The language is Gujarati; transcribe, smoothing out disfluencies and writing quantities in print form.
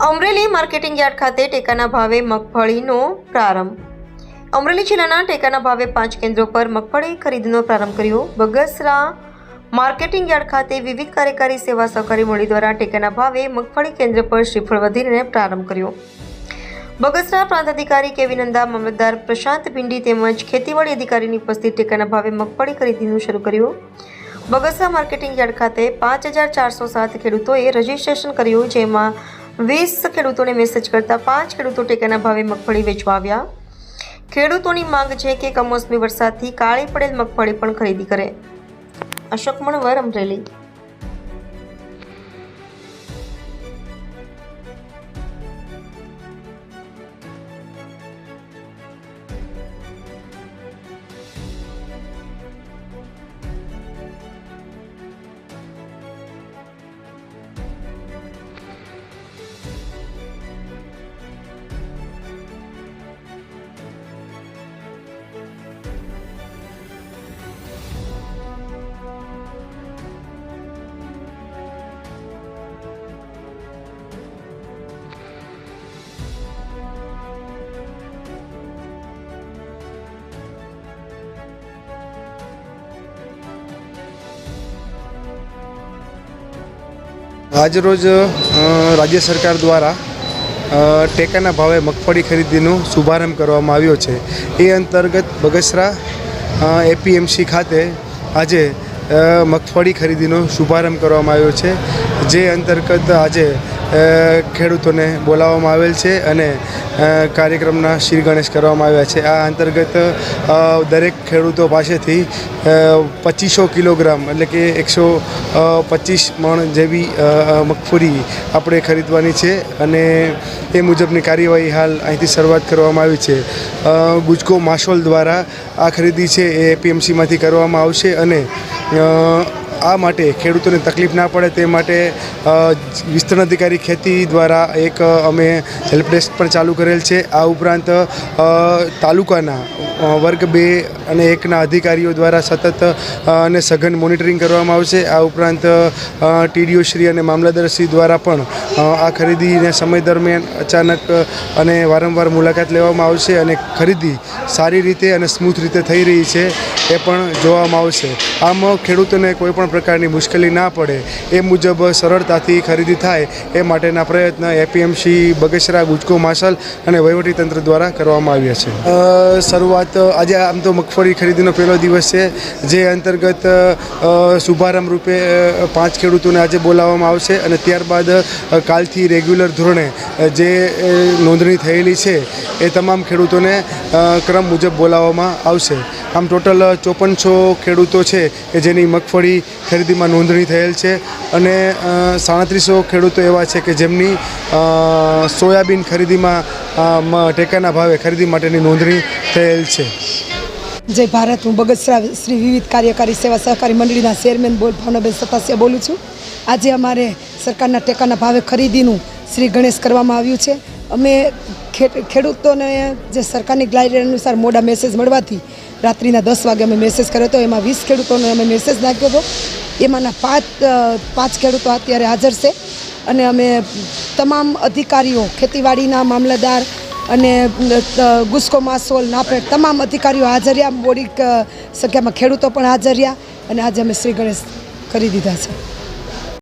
અમરેલી માર્કેટિંગ યાર્ડ ખાતે ટેકાના ભાવે મગફળીનો પ્રારંભ. અમરેલી જિલ્લાના ટેકાના ભાવે 5 કેન્દ્રો પર મગફળી ખરીદનો પ્રારંભ કર્યો. બગસરા માર્કેટિંગ યાર્ડ ખાતે વિવિધ કાર્યકારી સેવા સહકારી મંડળી દ્વારા ટેકાના ભાવે મગફળી કેન્દ્ર પર શ્રીફળ વધીને પ્રારંભ કર્યો. બગસરા પ્રાંત અધિકારી કેવી નંદા, મામલતદાર પ્રશાંત ભીંડી તેમજ ખેતીવાડી અધિકારીની ઉપસ્થિત ટેકાના ભાવે મગફળી ખરીદીનું શરૂ કર્યું. બગસરા માર્કેટિંગ યાર્ડ ખાતે 5407 ખેડૂતોએ રજીસ્ટ્રેશન કર્યું, જેમાં 20 ખેડૂતોને મેસેજ કરતા 5 ખેડૂતો ટેકાના ભાવે મગફળી વેચવા આવ્યા. ખેડૂતોની માંગ છે કે કમોસમી વરસાદથી કાળી પડેલ મગફળી પણ ખરીદી કરે. અશોક મણવર, અમરેલી. આજરોજ રાજ્ય સરકાર દ્વારા ટેકાના ભાવે મગફળી ખરીદીનો શુભારંભ કરવામાં આવ્યો છે. એ અંતર્ગત બગસરા એપીએમસી ખાતે આજે મગફળી ખરીદીનો શુભારંભ કરવામાં આવ્યો છે. જે અંતર્ગત આજે ખેડૂતોને બોલાવવામાં આવેલ છે અને કાર્યક્રમના શ્રી ગણેશ કરવામાં આવ્યા છે. આ અંતર્ગત દરેક ખેડૂતો પાસેથી 2500 કિલોગ્રામ એટલે કે 125 મણ જેવી મગફળી આપણે ખરીદવાની છે અને એ મુજબની કાર્યવાહી હાલ અહીંથી શરૂઆત કરવામાં આવી છે. ગુજકો માસોલ દ્વારા આ ખરીદી છે એ એપીએમસીમાંથી કરવામાં આવશે અને આ માટે ખેડૂતોને તકલીફ ના પડે તે માટે વિસ્તરણ અધિકારી ખેતી દ્વારા એક અમે હેલ્પ ડેસ્ક પણ ચાલુ કરેલ છે. આ ઉપરાંત તાલુકાના વર્ગ 2 અને 1ના અધિકારીઓ દ્વારા સતત અને સઘન મોનિટરિંગ કરવામાં આવશે. આ ઉપરાંત ટીડીઓ શ્રી અને મામલતદારશ્રી દ્વારા પણ આ ખરીદીના સમય દરમિયાન અચાનક અને વારંવાર મુલાકાત લેવામાં આવશે અને ખરીદી સારી રીતે અને સ્મૂથ રીતે થઈ રહી છે એ પણ જોવામાં આવશે. આમ ખેડૂતોને કોઈપણ પ્રકારની મુશ્કેલી ના પડે એ મુજબ સરળતાથી ખરીદી થાય એ માટેના પ્રયત્ન એપીએમસી બગસરા, ગુજકો માસલ અને વહીવટીતંત્ર દ્વારા કરવામાં આવ્યા છે. શરૂઆત આજે આમ તો મગફળી ખરીદીનો પહેલો દિવસ છે, જે અંતર્ગત શુભારંભ રૂપે 5 ખેડૂતોને આજે બોલાવવામાં આવશે અને ત્યારબાદ કાલથી રેગ્યુલર ધોરણે જે નોંધણી થયેલી છે એ તમામ ખેડૂતોને ક્રમ મુજબ બોલાવવામાં આવશે. આમ ટોટલ 5400 ખેડૂતો છે કે જેની મગફળી ખરીદીમાં નોંધણી થયેલ છે અને 3700 ખેડૂતો એવા છે કે જેમની સોયાબીન ખરીદીમાં ટેકાના ભાવે ખરીદી માટેની નોંધણી થયેલ છે. જય ભારત. હું બગસરા શ્રી વિવિધ કાર્યકારી સેવા સહકારી મંડળીના ચેરમેન ભાવનાબેન સતાસિયા બોલું છું. આજે અમારે સરકારના ટેકાના ભાવે ખરીદીનું શ્રી ગણેશ કરવામાં આવ્યું છે. અમે ખેડૂતોને જે સરકારની ગાઈડલાઈન અનુસાર મોડા મેસેજ મળવાથી રાત્રિના 10 વાગે અમે મેસેજ કર્યો હતો. એમાં 20 ખેડૂતોને અમે મેસેજ નાખ્યો હતો. એમાંના 5 ખેડૂતો અત્યારે હાજર છે અને અમે તમામ અધિકારીઓ, ખેતીવાડીના મામલતદાર અને ગુજકો માસોલ, નાફેડ તમામ અધિકારીઓ હાજર રહ્યા. મોડી સંખ્યામાં ખેડૂતો પણ હાજર રહ્યા અને આજે અમે શ્રી ગણેશ કરી દીધા છે.